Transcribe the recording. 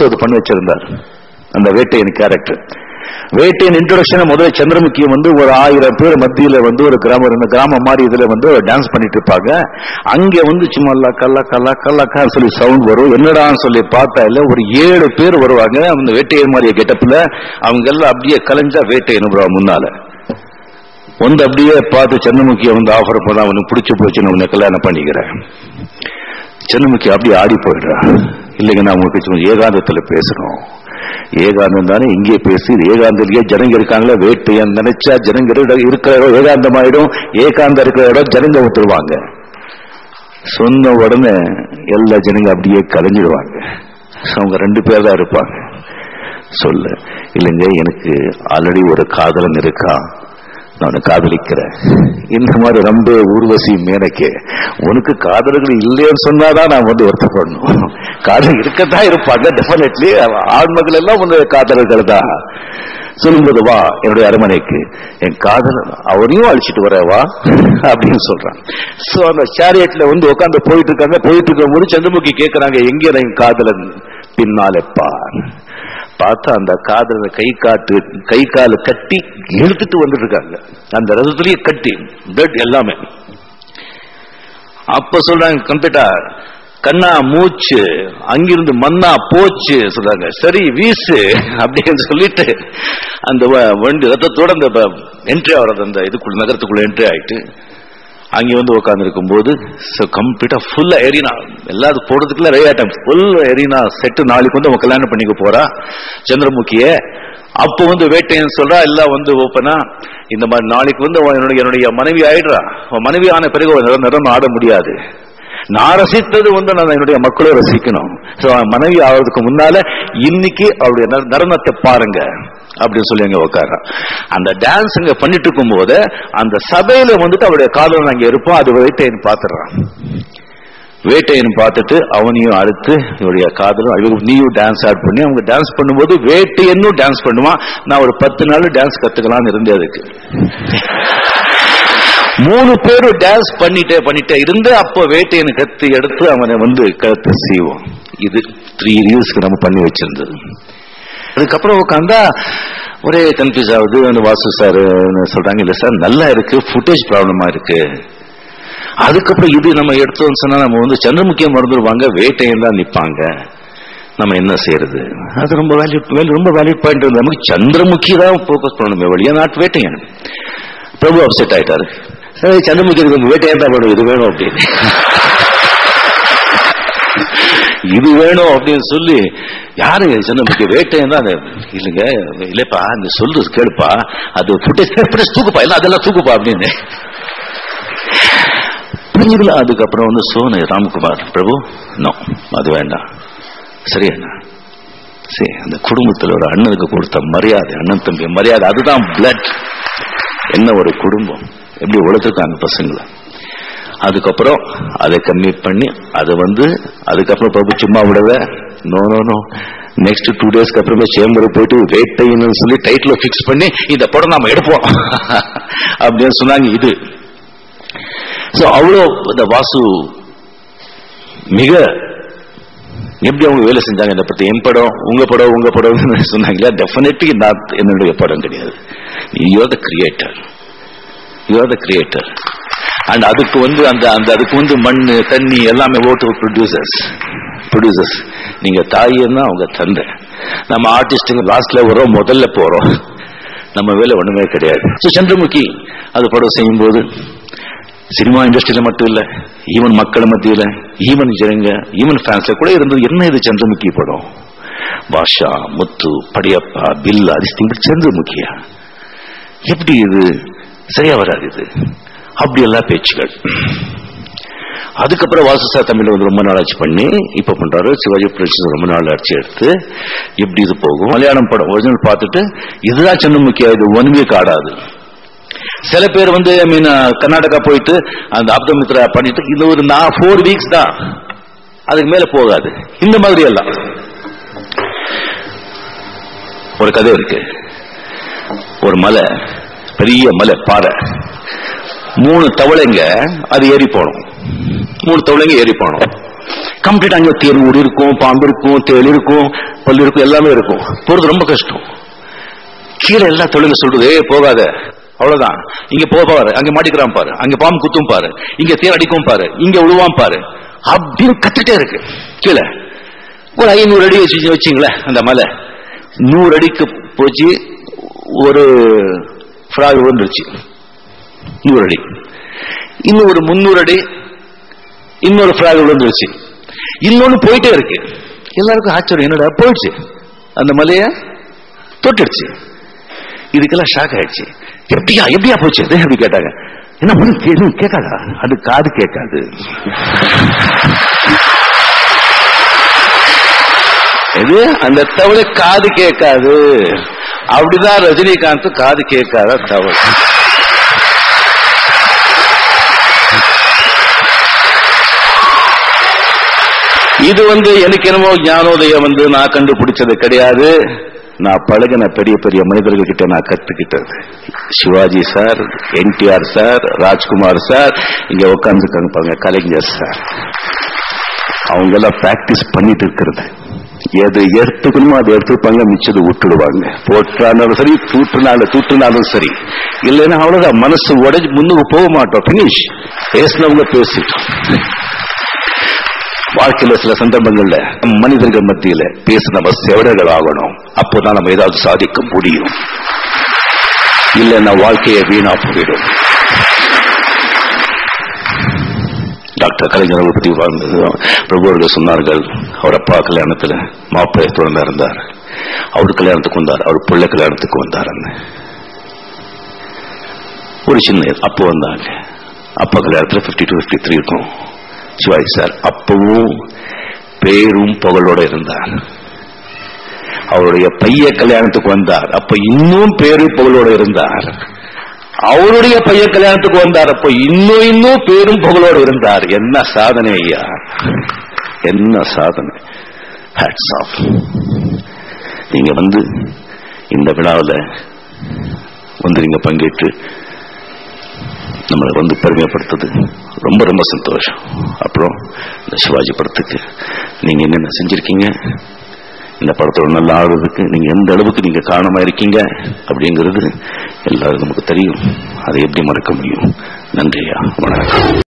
அது பண்ணி வச்சிருந்தார் அந்த வேட்டையன் கேரக்டர். வேட்டையன் இன்ட்ரோடக்ஷன் முதல்ல சந்திரமுகி வந்து ஒரு 1000 பேர் மத்தியில வந்து ஒரு கிராமம் மாதிரி இதுல வந்து டான்ஸ் பண்ணிட்டு இருப்பாங்க. அங்க வந்து சும்மா கல்லா கல்லா கல்லா சொல்லி சவுண்ட் வரும். என்னடான்னு சொல்லி பார்த்தா இல்ல ஒரு 7 பேர் வருவாங்க அந்த வேட்டையன் மாதிரி கெட்டப்ல. அவங்க எல்லாம் அப்படியே கலைஞ்சா வேட்டையன் முன்னால வந்து அப்படியே பார்த்து சந்திரமுகியை வந்து ஆஃபர் பண்ண அவனுக்கு பிடிச்சு போச்சுன்னு உன்னை கல்யாணம் பண்ணிக்கிறேன். சந்திரமுகி அப்படியே ஆடி போயிடுறா. இல்லைங்க நான் உங்களுக்கு ஏகாந்தத்துல பேசணும். ஏகாந்தம் தானே இங்கே பேசி ஏகாந்திலேயே ஜனங்க இருக்காங்களா, வேட்டையன் நினைச்சா ஜனங்க இருக்கிற இடம் ஏகாந்தமாயிடும், ஏகாந்தம் இருக்கிற இடம் ஜனங்க வந்துருவாங்க. சொன்ன உடனே எல்லா ஜனங்க அப்படியே கலைஞ்சிடுவாங்க. அவங்க 2 பேர் தான் இருப்பாங்க. சொல்ல இல்லைங்க எனக்கு ஆல்ரெடி ஒரு காதலன் இருக்கா, நான் காதலிக்கிறேன். இந்த மாதிரி ரொம்ப ஊர்வசி மேனக்கே உனக்கு காதல்கள் இல்லைன்னு சொன்னாதான் நான் வந்து வருத்தப்படணும். காதல் இருக்கத்தான் இருப்பாங்க டெஃபினெட்லி. ஆண்மகள் எல்லாம் வந்து காதலர்கள் தான். சொல்லும்போது வா என்னுடைய அரண்மனைக்கு, என் காதலன் அவனையும் அழிச்சிட்டு வரவா அப்படின்னு சொல்றான். சோ அந்த சேரியட்ல வந்து உட்காந்து போயிட்டு இருக்காங்க. போயிட்டு இருக்கும் போது சந்திரமுகி கேட்கிறாங்க எங்க என் காதலன், பின்னாலே பார். பார்த்தா அந்த காதல கை கால கட்டி இழுத்துட்டு வந்துட்டு இருக்காங்க. அந்த ரதத்திலேயே கட்டி பிளட் எல்லாமே. அப்ப சொல்றாங்க கம்ப்ளீட்டா கண்ணா மூச்சு அங்கிருந்து மண்ணா போச்சு சொல்றாங்க. சரி வீசு அப்படின்னு சொல்லிட்டு அந்த வண்டி ரத்தத்தோட அந்த என்ட்ரி ஆகிறது அந்த இதுக்குள்ள நகரத்துக்குள்ள என்ட்ரி ஆயிட்டு அங்கே வந்து உட்கார்ந்து இருக்கும் போது கம்ப்ளீட்டா ஃபுல்லா எரினா எல்லாரும் போடுறதுக்குள்ள ரெடி ஆட்டம் ஃபுல் எரினா செட்டு. நாளைக்கு வந்து அவன் கல்யாணம் பண்ணிக்க போறா சந்திரமுகிய. அப்ப வந்து வேட்டையன் சொல்றா எல்லாம் வந்து ஓப்பனா இந்த மாதிரி நாளைக்கு வந்து என்னுடைய மனைவி ஆயிடுறா. மனைவி ஆன பிறகு நிறம் ஆட முடியாது. நான் ரசித்தது வந்து நான் என்னுடைய மக்களும் ரசிக்கணும். மனைவி ஆகிறதுக்கு முன்னால இன்னைக்கு அவருடைய நடனத்தை பாருங்க அப்படின்னு சொல்லி அங்க உட்கார. அந்த டான்ஸ் அங்க பண்ணிட்டு இருக்கும் போது அந்த சபையில வந்துட்டு அவருடைய காதலன் அங்க இருப்பான். அது வேட்டையன் பாத்துறான். வேட்டையன் பார்த்துட்டு அவனையும் அடுத்து இவருடைய காதலும் நீயும் டான்ஸ் ஆட் பண்ணி அவங்க டான்ஸ் பண்ணும்போது வேட்டையனும் டான்ஸ் பண்ணுவான். நான் ஒரு 10 நாள் டான்ஸ் கத்துக்கலாம்னு இருந்தேன். அதுக்கு 3 பேரும் டான்ஸ் பண்ணிட்டே இருந்து அப்போ வேட்டையனை கத்து எடுத்து அவனை வந்து கழுத்து செய்வோம். இது 3 ரீல்ஸ்க்கு நம்ம பண்ணி வச்சிருந்தது. அதுக்கப்புறம் உட்காந்தா ஒரே கன்ஃபியூஸ் ஆகுது. அந்த வாசு சார் சொல்றாங்க இல்ல சார் நல்லா இருக்கு, ஃபுட்டேஜ் ப்ராப்ளமா இருக்கு. அதுக்கப்புறம் இது நம்ம எடுத்தோம்னு சொன்னா நம்ம வந்து சந்திரமுகியை மறந்துடுவாங்க, வேட்டையன் தான் நிற்பாங்க. நம்ம என்ன செய்யறது? அது ரொம்ப வேல்யூட் பாயிண்ட். நமக்கு சந்திரமுகி தான் போக்கஸ் பண்ணணுமே வழியா நாட் வேட்டையன். பிரபு அப்செட் ஆயிட்டாரு. சரி சந்திரமுகி வேட்டையன் தான் வேணும், இது வேணும் அப்படின்னு இது வேணும் அப்படின்னு சொல்லி யாரு சந்திரமுகி வேட்டையன் தான். இல்லைங்க இல்லப்பா நீ சொல்றது கேளுப்பா, அது ஃபுட்டேஜ் தூக்குப்பா, எல்லாம் அதெல்லாம் தூக்குப்பா அப்படின்னு. அதுக்கப்புறம் வந்து சோனு ராம்குமார் பிரபு நோ அது வேண்டாம். சரி அண்ணா சரி அந்த குடும்பத்தில் ஒரு அண்ணனுக்கு கொடுத்த மரியாதை, அண்ணன் தம்பி மரியாதை, அதுதான் பிளட். என்ன ஒரு குடும்பம் எப்படி உழைச்சிருக்காங்க பசங்களை. அதுக்கப்புறம் அதை கம்மி பண்ணி அதை வந்து அதுக்கப்புறம் பிரபு சும்மா விடவே நோ நோ நோ நெக்ஸ்ட் 2 டேஸ்க்கு அப்புறமே சேம்பருக்கு போயிட்டு வேட்டைன்னு சொல்லி டைட்டில் பிக்ஸ் பண்ணி இந்த படம் நாம எடுப்போம் அப்படின்னு சொன்னாங்க. இது அவ்வளோ இந்த வாசு மிக எப்படி அவங்க வேலை செஞ்சாங்க இதை பத்தி. என் படம் உங்க படம் சொன்னாங்களா? டெஃபினெட்லி நான் என்னுடைய படம் கிடையாது. You are the creator. And அதுக்கு வந்து அதுக்கு வந்து மண் தண்ணி எல்லாமே ஓட்டு ப்ரொடியூசர்ஸ். நீங்க தாயின்னா அவங்க தந்தை. நம்ம ஆர்டிஸ்டுங்க லாஸ்ட்ல வரோம், முதல்ல போறோம். நம்ம வேலை ஒண்ணுமே கிடையாது. சந்திரமுகி அது படம் செய்யும் போது சினிமா இண்டஸ்ட்ரியில மட்டும் இல்ல, ஈவன் மக்கள் மத்தியில, ஈவன் ஜனங்க, ஈவன் ஃபேன்ஸ்ல கூட இருந்தது. என்ன இது சந்திரமுகி படம்? பாஷா, முத்து, படையப்பா, பில்லா, சந்திரமுகியா எப்படி இது சரியா வராது இது அப்படி எல்லாம் பேச்சுகள். அதுக்கப்புறம் வாசு சார் தமிழ் வந்து ரொம்ப நாள் ஆட்சி பண்ணி இப்ப பண்றாரு. சிவாஜி புரட்சி ரொம்ப நாள் ஆட்சி எடுத்து எப்படி இது போகும். மலையாளம் படம் ஒரிஜினல் பார்த்துட்டு இதுதான் சந்திரமுகியா, இது 1 வீக் ஆடாது. சில பேர் வந்து கர்நாடகா போயிட்டு அந்த ஆப்தமித்ரா பண்ணிட்டு இது ஒரு 4 வீக்ஸ் தான், அதுக்கு மேல போகாது. இந்த மாதிரி எல்லாம் ஒரு கதை இருக்கு. ஒரு மலை, பெரிய மலை பாறை, 3 தவளைங்க அது ஏறி போனோம். 3 தவளைங்க ஏறி போனோம். கம்ப்ளீட் அங்க தேர்வு இருக்கும், பாம்பு இருக்கும், தேள் இருக்கும், பல்லு இருக்கும், எல்லாமே இருக்கும். போறது ரொம்ப கஷ்டம். கீழே எல்லா தொழில சொல்றது போகாத, அவ்வளவுதான். இங்க போவாரு, அங்க மாட்டிக்கிறான் பாரு, அங்க பாம்பு குத்தும் பாரு, இங்க தேர் அடிக்கும் பாரு, இங்க விழுவான் பாரு, அப்படின்னு கத்துட்டே இருக்கு. கீழே ஒரு 500 அடி வச்சுங்களேன். அந்த மலை 100 அடிக்கு போச்சு, ஒரு ஃப்ராக் விழுந்துருச்சு 100 அடி. இன்னும் ஒரு 300 அடி இன்னொரு ஃப்ராக் விழுந்துருச்சு. இன்னொன்னு போயிட்டே இருக்கு. எல்லாருக்கும் ஆச்சரியம், என்னடா போயிடுச்சு, அந்த மலைய தொட்டுடுச்சு. இதுக்கெல்லாம் ஷாக் ஆயிடுச்சு. எப்படியா போச்சு அப்படி கேட்டாங்க. என்ன கேட்காதா? அது காது கேட்காது. இது அந்த தவளை காது கேட்காது. அப்படிதான் ரஜினிகாந்த் காது கேட்காத தவளை. இது எனக்கு என்னமோ ஞானோதயம் நான் கண்டுபிடிச்சது கிடையாது. நான் பழகின பெரிய பெரிய மனிதர்கள் கிட்ட நான் கத்துக்கிட்டது. Sivaji sir, NTR sir, Rajkumar sir, இங்க உட்கார்ந்துருக்காங்க பாருங்க, கலைஞர் சார், அவங்க எல்லாம் பிராக்டிஸ் பண்ணிட்டு இருக்கிறது. எது எடுத்துக்கணுமோ அதை எடுத்துப்பாங்க, மிச்சது விட்டுடுவாங்க. போட்டாலும் சரி, தூட்டுனாலும் சரி. இல்லைன்னா அவ்வளவுதான், மனசு உடைஞ்சு முன்னுக்கு போக மாட்டோம். பினிஷ். பேசினவங்க பேசிட்டோம். வாழ்க்கையில சில சந்தர்ப்பங்கள்ல மனிதர்கள் மத்தியில பேச நம்ம செவடர்கள் ஆகணும். அப்போதான் நம்ம ஏதாவது சாதிக்க முடியும். இல்லைன்னா வாழ்க்கையை வீணா போயிடும். டாக்டர் கலைஞர் பத்தி பிரபுவர்கள் சொன்னார்கள், அவர் அப்பா கல்யாணத்துல மாப்பிள்ளை தொடர்ந்து இருந்தார், அவர் கல்யாணத்துக்கு வந்தார், அவர் பிள்ளை கல்யாணத்துக்கு வந்தார். ஒரு சின்ன அப்போ வந்தாங்க. அப்பா கல்யாணத்துல 52, 53 இருக்கும். சிவாஜி சார் அப்பவும் பேரும் புகழோட இருந்தார். அவருடைய பைய கல்யாணத்துக்கு வந்தார், அப்ப இன்னும் பேரும் புகழோட இருந்தார். அவருடைய பைய கல்யாணத்துக்கு வந்தார், அப்ப இன்னும் பேரும் புகழோட இருந்தார். என்ன சாதனை ஐயா, என்ன சாதனை. Hats off. நீங்க இந்த விழாவில் நீங்க பங்கேற்று நம்மளை பெருமைப்படுத்துது ரொம்ப ரொம்ப சந்தோஷம். அப்புறம் இந்த சிவாஜி படத்துக்கு நீங்க என்னென்ன செஞ்சிருக்கீங்க, இந்த படத்தோட நல்லா ஆடுறதுக்கு நீங்க எந்த அளவுக்கு நீங்க காரணமா இருக்கீங்க அப்படிங்கிறது எல்லாரும் நமக்கு தெரியும். அதை எப்படி மறக்க முடியும்? நன்றியா, வணக்கம்.